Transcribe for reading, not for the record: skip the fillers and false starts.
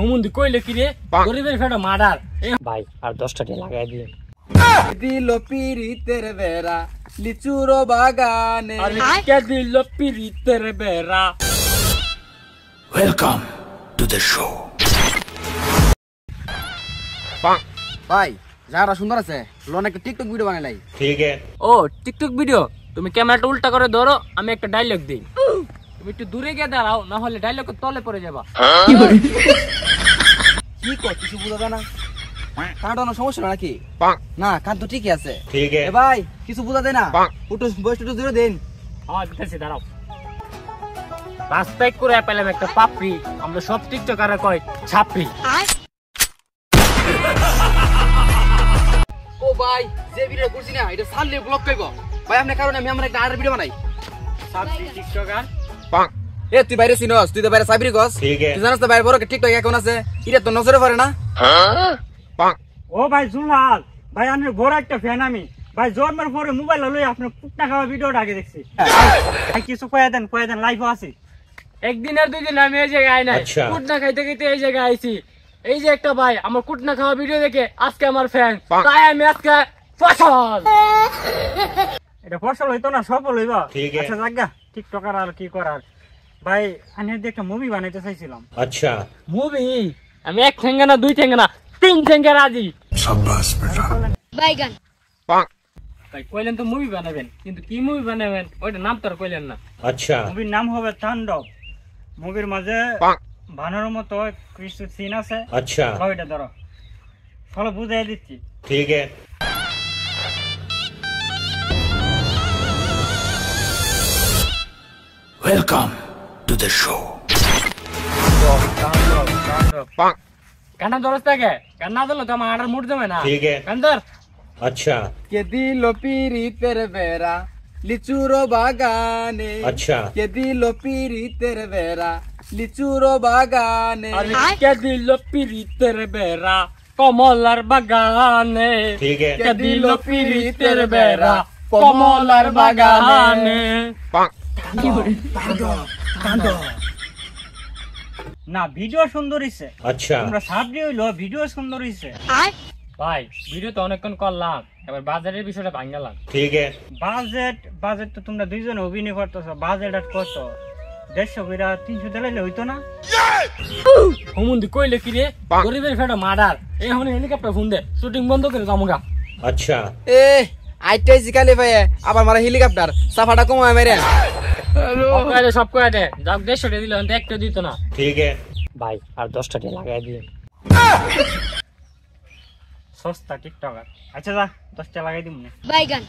হুমুন্দি কইলে কি রে গরিবের ফেটা মার্ডার ভাই আর 10টা টাকা লাগাই দিন দিল পিরিতের বেড়া লিচুর বাগানে আর কে দিল পিরিতের বেড়া ওয়েলকাম টু দ্য শো। ভাই যারা সুন্দর আছে লোন একটা টিকটক ভিডিও বানাই। ঠিক আছে। ও টিকটক ভিডিও তুমি ক্যামেরাটা উল্টা করে ধরো আমি একটা ডায়লগ দিই তুমি একটু দূরে গিয়ে দাঁড়াও না হলে ডায়লগের তলে পড়ে যাবা কি কর কিছু বুঝা না কাঁটানো সমস্যা নাকি না কান তো ঠিকই আছে। ঠিক আছে। এ ভাই কিছু বুঝা দেয় না উঠো বয়স একটু দূরে দেন। হ্যাঁ দিতেছি দাঁড়াও রাস্তায় করে পেলাম একটা পাপড়ি আমরা সব টিকটকাররা কয় ছাপড়ি ও ভাই যে ভিডিও করছি না এটা সামনে ব্লক করব ভাই আপনার কারণে আমি আমার একটা আরের ভিডিও বানাই। ছাপড়ি টিকটকার এ তুই বাইরে চিনস তুই তো বাইরে সাইবরি গস ঠিক আছে। তুই জানিস তো বাইরে বড় টিকটক অ্যাকাউন্ট আছে এটা তো নজরে পড়ে না। ও ভাই শুনলাল ভাই আমি বড় একটা ফ্যান আমি ভাই জন্মের পরে মোবাইল লই আপনার কুত্তা খাওয়া ভিডিওটা আগে দেখছি ভাই কিছু কয়ে দেন লাইভও আছে। একদিন আর 2 দিন আমি এই জায়গায় আই নাই আচ্ছা। কুটনা খাইতে খাইতে এই জায়গায় আইছি এই যে একটা ভাই আমার কুটনা খাওয়া ভিডিও দেখে আজকে আমার ফ্যান তাই আমি আজকে ফসল এটা ফসল হইতো না সফল হইবা। ঠিক আছে। আচ্ছা জাগা টিকটকার আর কি করার ভাই আমি একটা মুভি বানাইতে চাইছিলাম। আচ্ছা মুভি আমি 1 ঠেঙ্গা না 2 ঠেঙ্গা না 3 ঠেঙ্গা রাজি শাবাশ বেটা। বাইগান ভাই কইলেন তো মুভি বানাবেন কিন্তু কি মুভি বানাবেন ওইটা নাম তো আর কইলেন না। আচ্ছা মুভির নাম হবে তাণ্ডব। মুভির মাঝে বানরের মতো কিছু সিন আছে। আচ্ছা ওইটা ধরো চলো বুঝাই দিচ্ছি। ঠিক আছে। Welcome to the show. কান্না দরজ থাকে কান্না দিল তো আমার আড়ার মুড জমে না। ঠিক আছে। কান্দর আচ্ছা কে দিল পিরিতের বেড়া লিচুর বাগানে আচ্ছা কে দিল পিরিতের বেড়া লিচুর বাগানে আর কে দিল পিরিতের বেড়া কমলার বাগানে ঠিক আছে। কে দিল পিরিতের বেড়া কমলার বাগানে না ভিডিও সুন্দর হইছে আচ্ছা তোমরা সাবরি হইলো ভিডিও সুন্দর হইছে। ভাই ভিডিও তো অনেকক্ষণ করলাম এবার বাজারের বিষয়টা ভাঙলাম। ঠিক আছে। বাজেট তো তোমরা দুইজনে অভিনয় করতেছো বাজেট আর কত 150 কইরা 300 দিলাইলে হইতো না। হুমুন্দি কইলে কি রে গরিবের ফেটা মার্ডার এখন হেলিকপ্টার ফোন দে শুটিং বন্ধ করে যামুগা। আচ্ছা এ আইটাই জিকালি ভাই আবার মারা হেলিকপ্টার সাফাটা কমায় মেরে সব কয়ে দে যাক 150 টাকা দিল একটা দিত না। ঠিক আছে। ভাই আর 10টা টাকা লাগাই দিয়ে সস্তা টিকটকার। আচ্ছা যা 10 টাকা লাগাই দিমু। বাইগান